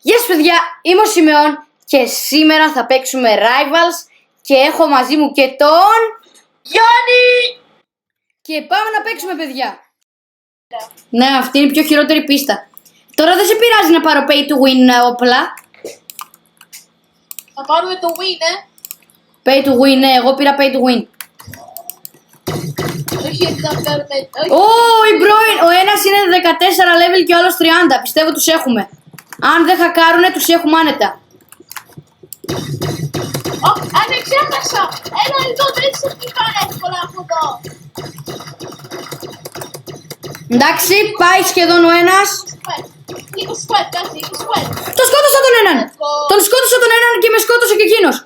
Γεια σας παιδιά, είμαι ο Σιμεών και σήμερα θα παίξουμε Rivals και έχω μαζί μου και τον Γιάννη! Και πάμε να παίξουμε παιδιά. Ναι, αυτή είναι η πιο χειρότερη πίστα. Τώρα δεν σε πειράζει να πάρω pay to win όπλα. Θα πάρουμε το win, Pay to win, ναι, εγώ πήρα pay to win. Όχι, έτσι θα πάρουμε. Ο ένας είναι 14 level και ο άλλος 30. Πιστεύω τους έχουμε. Αν δεν χακάρουνε, τους έχουμε άνετα. Ναι, ξέχασα! Έλα εδώ, δεν σε πηγάνε εύκολα από εδώ. Εντάξει, πάει σχεδόν ο ένας. Λίγο squad, κάτσε, λίγο squad. Το σκότωσα τον έναν! Τον σκότωσα τον έναν και με σκότωσε και εκείνος.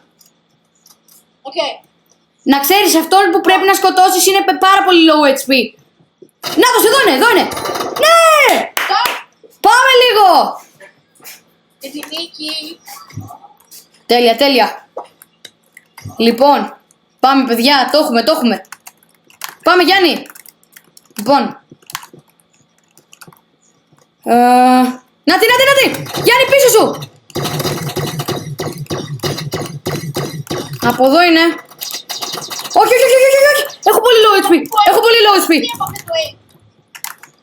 Οκ. Να ξέρεις, αυτόν που πρέπει να σκοτώσεις είναι πάρα πολύ low HP. Να το, εδώ είναι, εδώ είναι. Ναι! Πάμε λίγο! Και τη νίκη. Τέλεια, τέλεια. Λοιπόν, πάμε παιδιά, το έχουμε, το έχουμε. Πάμε Γιάννη. Λοιπόν. Να τη, Γιάννη πίσω σου. Από εδώ είναι. Όχι. Έχω πολύ low HP. Έχω πολύ low HP.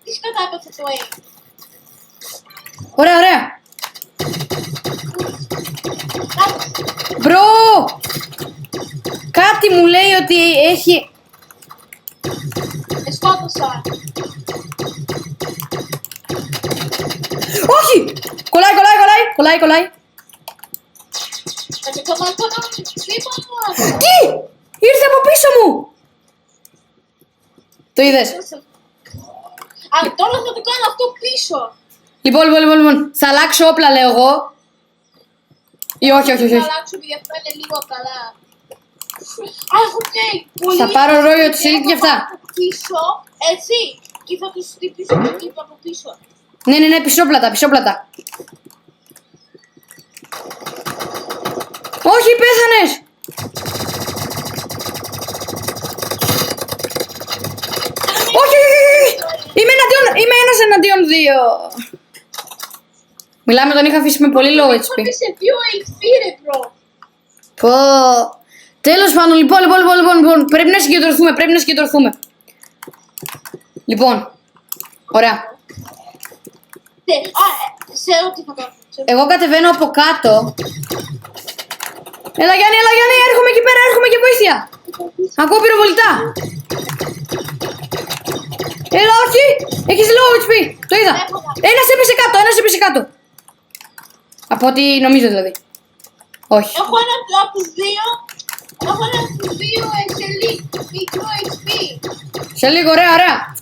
Τι σκατά έπαθε το aim. Ωραία. Μπρο! Κάτι μου λέει ότι έχει... Σκότωσα. Όχι! Κολλάει. Θα με το μαλκώνω. Τι! Ήρθε από πίσω μου! Το είδες? Τώρα θα το κάνω αυτό πίσω. Λοιπόν. Θα αλλάξω όπλα λέω εγώ. Ή όχι. Θα αλλάξω επειδή αυτό είναι λίγο καλά. Έχω πολύ. Θα πάρω Royal Shield και αυτά. Πίσω, έτσι. Και θα τους χτυπήσω το τύπο από πίσω. Ναι, πισόπλατα. Όχι, πέθανες! Όχι! Είμαι ένας εναντίον δύο. Μιλάμε, τον είχα αφήσει με πολύ low HP. Είμαι σε 2 HP ρε bro. Πω. Τέλος πάντων, λοιπόν, πρέπει να συγκεντρωθούμε. Λοιπόν, ωραία. Ξέρω τι θα κάνω. Εγώ κατεβαίνω από κάτω. Έλα Γιάννη, έρχομαι εκεί πέρα, και βοήθεια. Ακούω πυροβολητά. Έλα, όχι, έχεις low HP, το είδα. Ένας έπεσε κάτω. Από ό,τι νομίζω δηλαδή. Όχι. Έχω ένα από τους δύο σε μικρό HP. Σε λίγο, ωραία.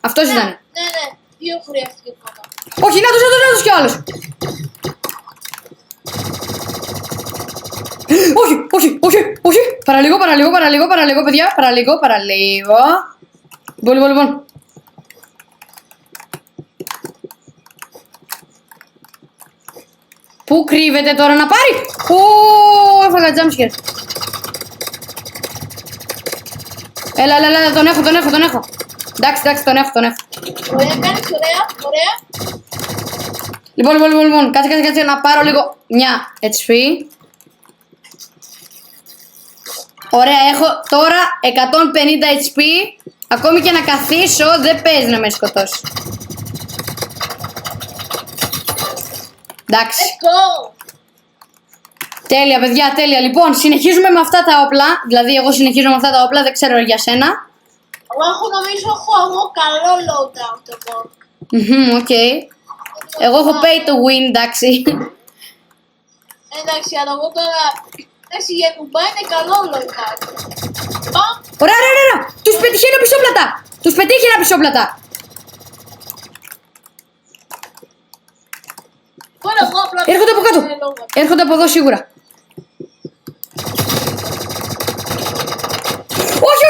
Αυτός ήταν. Ναι, δύο χρειάστηκε ακόμα. Όχι, να τους κι άλλος. Όχι. Παραλίγο, παιδιά. Παραλίγο. Λοιπόν. Πού κρύβεται τώρα να πάρει? Έφαγα jumpscare. Έλα, τον έχω. Εντάξει, τον έχω. Ωραία, κάνεις ωραία. Λοιπόν, κάτσε να πάρω λίγο μια HP. Ωραία, έχω τώρα 150 HP. Ακόμη και να καθίσω δεν παίζει να με σκοτώσει. Εντάξει. Let's go. Τέλεια παιδιά, τέλεια. Λοιπόν, συνεχίζουμε με αυτά τα όπλα. Δηλαδή εγώ συνεχίζω με αυτά τα όπλα, δεν ξέρω για σένα. Εγώ καλό loadout εγώ. Οκ. Εγώ έχω pay to win, εντάξει. Εντάξει, αλλά εγώ τώρα... Εντάξει, για νουμπά είναι καλό loadout. Ωραία. Τους πετύχαινα πισόπλατα. Έρχονται από κάτω. Έρχονται από εδώ σίγουρα. Όχι.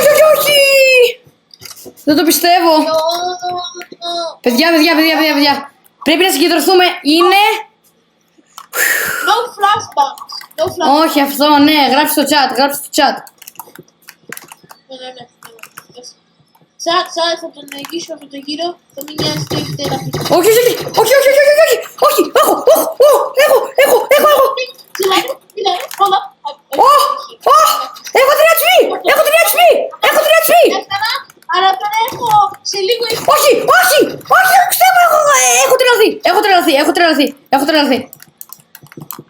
Δεν το πιστεύω. Παιδιά. Πρέπει να συγκεντρωθούμε. Είναι... No flashbacks. Όχι αυτό, ναι. Γράψτε στο chat. Ναι. Τσάτ, θα τον νικήσουμε αυτό το γύρο. Θα μην νοιάζει τι έχετε να πει. Όχι. Έχω. έχω τρελαθεί. Έχω τρελαθεί.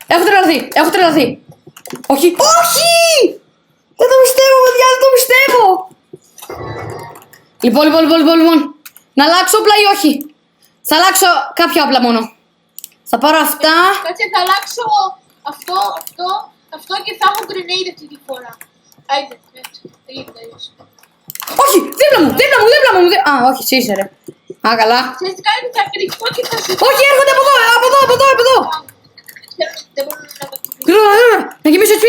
Έχω τρελαθεί. Έχω τρελαθεί. Όχι. Όχι! Δεν το πιστεύω, παιδιά, δεν το πιστεύω. Λοιπόν. Να αλλάξω όπλα ή όχι? Θα αλλάξω κάποια όπλα μόνο. Θα πάρω αυτά. Κάτσε, θα αλλάξω αυτό και θα έχω grenade αυτή τη φορά. Άιντε, έτσι. Όχι, δίπλα μου. Α, όχι, εσύ είσαι, ρε. Α, καλά. Ξέρεις τι κάνει, θα κρυφτώ και θα σου... Όχι, έρχονται από εδώ. Δεν μπορώ να το κρυφτώ. Γρήγορα. Να γεμίσω HP.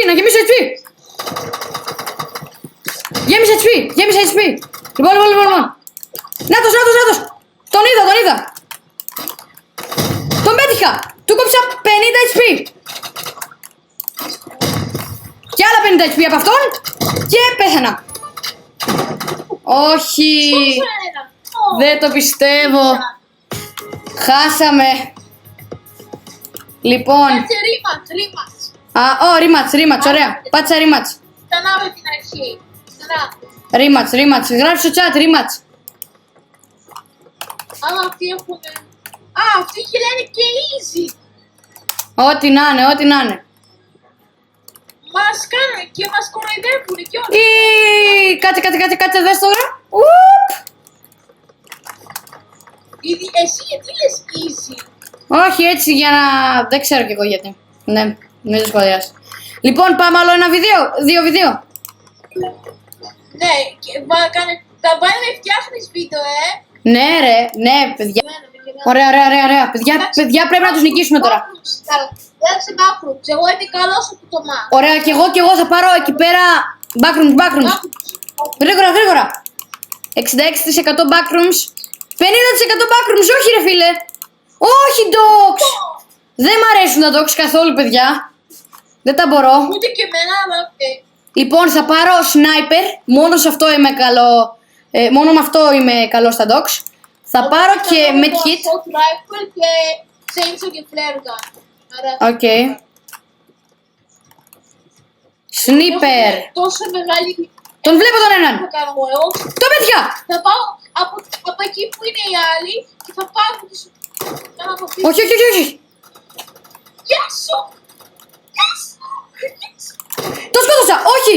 Γέμισε HP. Λοιπόν. Νάτος. Τον είδα. Τον πέτυχα. Του κόψα 50 HP. Και άλλα 50 HP από αυτόν. Και πέθανα. Όχι. Δεν το πιστεύω. Χάσαμε. Λοιπόν. Κάτσε, rematch. Rematch, ωραία. Πάτσα rematch. Ξανά με την αρχή. Ξανά. Rematch. Γράψε στο chat, rematch. Αλλά αυτοί έχουν... Α, αυτοί λένε και easy. Ό,τι να είναι. Μας κάνουν και μας κοροϊδεύουν και όλα. Κάτσε, δες τώρα. Εσύ γιατί λες easy? Όχι, έτσι για να... Δεν ξέρω κι εγώ γιατί. Ναι, μην το σχολιάσεις. Λοιπόν, πάμε άλλο ένα δύο βίντεο. Ναι, και θα πάει να φτιάχνεις βίντεο, Ναι ρε, ναι παιδιά. Ωραία. Παιδιά πρέπει να τους νικήσουμε τώρα. Φτιάξε backrooms, εγώ είμαι καλός από το μάτ. Ωραία, και εγώ θα πάρω εκεί πέρα backrooms. Γρήγορα. 66% backrooms. 50% backrooms, όχι ρε φίλε. Όχι dogs. Δεν μ' αρέσουν τα dogs καθόλου, παιδιά. Δεν τα μπορώ. Ούτε και εμένα, αλλά οκ. Λοιπόν, θα πάρω sniper. Μόνο σε αυτό είμαι καλό. Μόνο με αυτό είμαι καλό στα dogs. Θα πάρω και medkit. Assault rifle και chainsaw και flare gun. Οκ. Sniper. Τόσο μεγάλη... Τον βλέπω τον έναν. Θα κάνω εγώ. Το πέτυχα. Θα πάω από εκεί που είναι οι άλλοι και θα πάω από τις... Όχι. Γεια σου! Το σκότωσα. Όχι.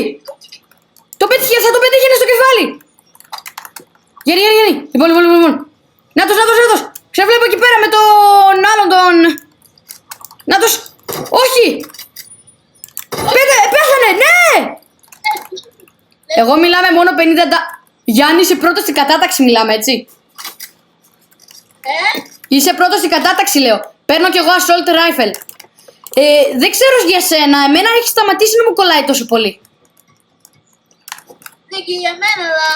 Το πέτυχε, θα το πετύχαινε στο κεφάλι. Γέννη. Λοιπόν. Νάτος. Ξεβλέπω εκεί πέρα με τον άλλον τον... Νάτος. Όχι. Πέθανε, ναι. Εγώ μιλάμε μόνο 50... Γιάννη, είσαι πρώτος στην κατάταξη, μιλάμε, έτσι. Είσαι πρώτος στην κατάταξη, λέω. Παίρνω κι εγώ assault rifle. Δεν ξέρω για σένα, εμένα έχει σταματήσει να μου κολλάει τόσο πολύ. Ναι, και για μένα, αλλά...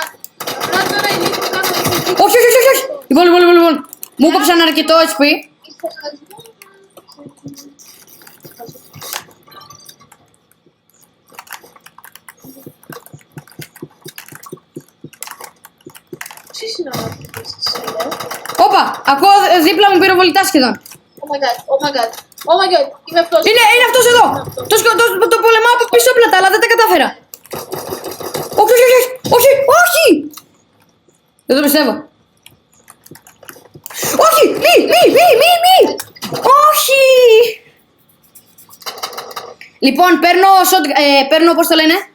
Τώρα είναι λίγο κάνω... Όχι. Λοιπόν. Μου κόψαν αρκετό HP. Όπα, ακούω δίπλα μου πυροβολητά σχεδόν. Oh my god, είμαι αυτός. Είναι αυτός εδώ. Το πολεμάω από πίσω πλατά, αλλά δεν τα κατάφερα. Όχι. Δεν το πιστεύω. Όχι, μη. Όχι. Λοιπόν, παίρνω πώς το λένε.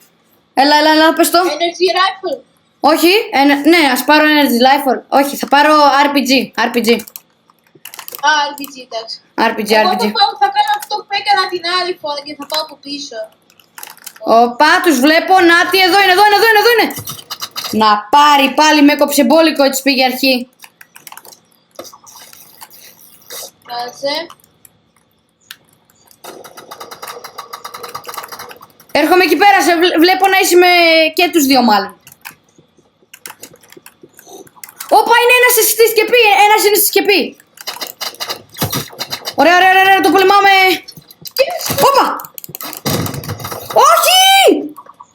Έλα, πες το. Energy rifle. Όχι, ναι, ας πάρω energy rifle. Όχι, θα πάρω RPG. RPG, εντάξει. RPG. Εγώ θα κάνω αυτό που έκανα την άλλη φορά και θα πάω από πίσω. Οπα, τους βλέπω. Νάτι, εδώ είναι. Να πάρει, πάλι με έκοψε μπόλικο έτσι πήγε αρχή. Κάτσε. Έρχομαι εκεί πέρα, βλέπω να είσαι με και τους δύο μάλλον. Όπα, είναι ένας είναι στη σκεπή. Ωραία, το πολεμάμε. Όπα.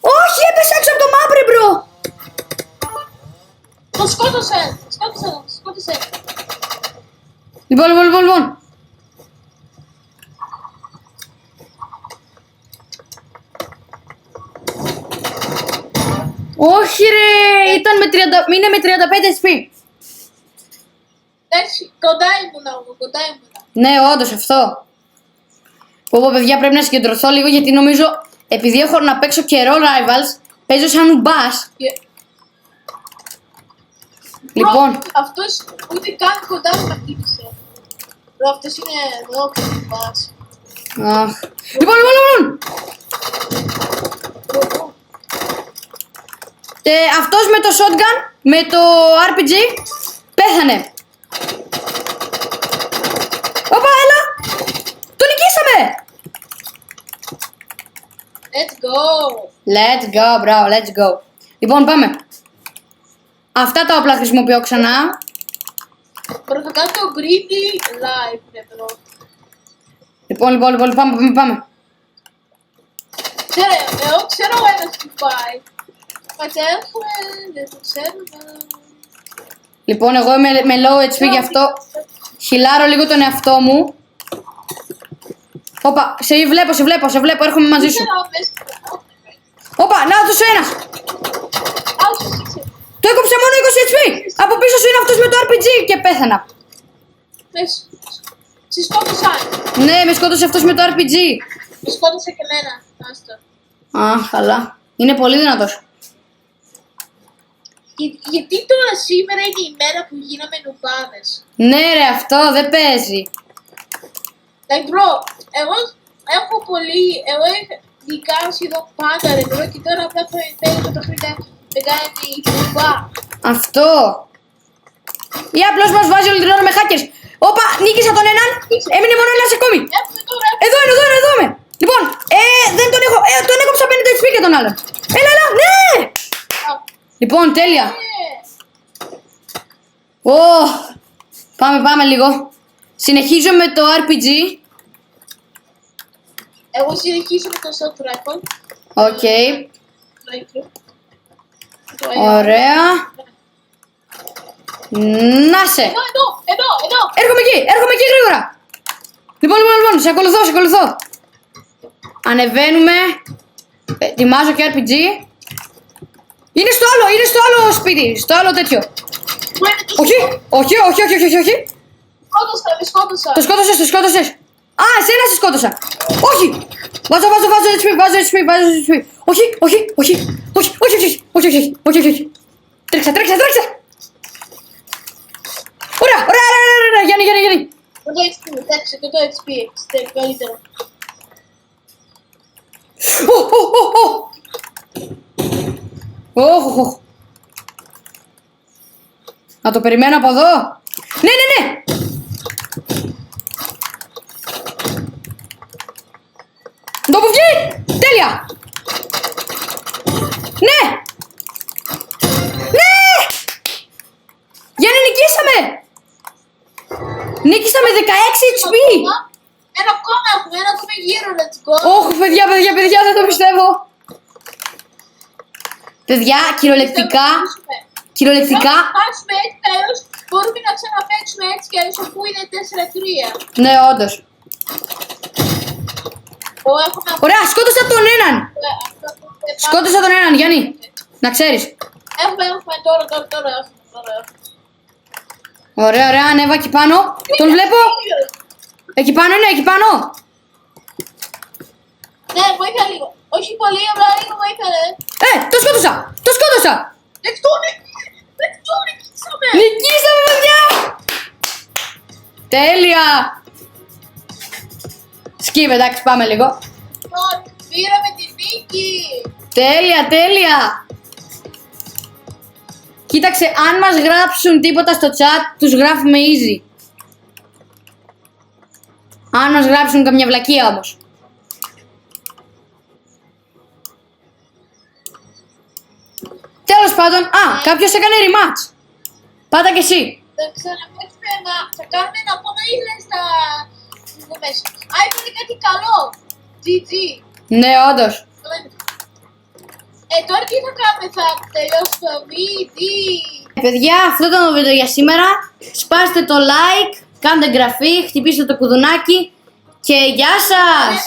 Όχι, έπεσε έξω από το μάπρε, μπρο. Το σκότωσε. Λοιπόν. Όχι ρε, είναι με 35 SP. Εντάξει, κοντά ήμουνα. Ναι, όντως αυτό. Πω, παιδιά, πρέπει να συγκεντρωθώ λίγο γιατί νομίζω επειδή έχω να παίξω καιρό Rivals, παίζω σαν ουμπάς. Λοιπόν. Αυτός ούτε καν κοντά μου να χτύπησε. Μπρο, αυτός είναι εδώ και δεν πας. Αχ. Λοιπόν. Αυτός με το shotgun, με το RPG, πέθανε. Όπα, έλα. Το νικήσαμε. Let's go. Let's go, μπράβο, let's go. Λοιπόν, πάμε. Αυτά τα όπλα χρησιμοποιώ ξανά. Μπρο, θα κάνω το greedy live, ναι, μπρο. Λοιπόν, πάμε. Εγώ ξέρω ένας που πάει. Πατέρχομαι, δεν το ξέρουμε. Λοιπόν, εγώ είμαι με low HP γι' αυτό χιλάρω λίγο τον εαυτό μου. Όπα, σε βλέπω, έρχομαι μαζί σου. Όπα, να τους ένας. Το έκοψε μόνο 20 HP. Από πίσω σου είναι αυτός με το RPG και πέθανα. Σε σκότωσαν. Ναι, με σκότωσε αυτός με το RPG. Με σκότωσε και εμένα. Άστο. Α, καλά. Είναι πολύ δυνατός. Γιατί τώρα σήμερα είναι η μέρα που γίναμε νουμπάδες. Ναι ρε, αυτό δεν παίζει. Like bro, εγώ έχω πολύ, εγώ είχα δικά σχεδόν πάντα ρε bro και τώρα απλά θα παίρνει το παιχνίδι δεν κάνει νουμπά. Αυτό. Ή απλώς μας βάζει όλη την ώρα με hackers. Όπα, νίκησα τον έναν, έμεινε μόνο ένας ακόμη. Εδώ είμαι. Λοιπόν, δεν τον έχω, τον έκοψα 50 HP και τον άλλον. Έλα, ναι! Λοιπόν, τέλεια. Πάμε λίγο. Συνεχίζω με το RPG. Εγώ συνεχίζω με το shot rifle. Οκ. Ωραία. Να σε. Εδώ. Έρχομαι εκεί γρήγορα. Λοιπόν, σε ακολουθώ. Ανεβαίνουμε. Ετοιμάζω και RPG. Είναι στο άλλο σπίτι, στο άλλο τέτοιο. Όχι. Με σκότωσα. Το σκότωσες. Α, εσένα σε σκότωσα. Όχι. Βάζω HP. Όχι. Τρέξα. Ωραία. Γιάννη. Το HP, καλύτερο. Όχ. Να το περιμένω από εδώ. Ναι. Το που βγει. Τέλεια. Ναι. Γιάννη, νικήσαμε. Νίκησα με 16 HP. Ένα ακόμα γύρω, let's go. Όχ, παιδιά, δεν το πιστεύω. Παιδιά, κυριολεκτικά. Αν χάσουμε έτσι τέλος, μπορούμε να ξαναπαίξουμε έτσι και αλλιώς αφού είναι 4-3. Ναι, όντως. Ωραία, σκότωσα τον έναν. Γιάννη. Να ξέρεις. Έχουμε τώρα. Ωραία, ανέβα εκεί πάνω. Τον βλέπω. Εκεί πάνω. Ναι, βοήθεια λίγο. Όχι πολύ, αλλά λίγο βοήθεια, Το σκότωσα. Νικήσαμε, παιδιά. Τέλεια. Skip, εντάξει, πάμε λίγο. Πήραμε τη νίκη. Τέλεια. Κοίταξε, αν μας γράψουν τίποτα στο chat, τους γράφουμε easy. Αν μας γράψουν καμιά βλακεία όμως. Τέλος πάντων, κάποιος έκανε rematch. Πάτα κι εσύ. Θα ξαναπαίξουμε, θα κάνουμε ένα πόδα ή λες στα δομές. Είπατε κάτι καλό. GG. Ναι, όντως. Τώρα τι θα κάνουμε, θα τελειώσει το βίντεο. Παιδιά, αυτό ήταν το βίντεο για σήμερα. Σπάστε το like, κάντε εγγραφή, χτυπήστε το κουδουνάκι και γεια σας!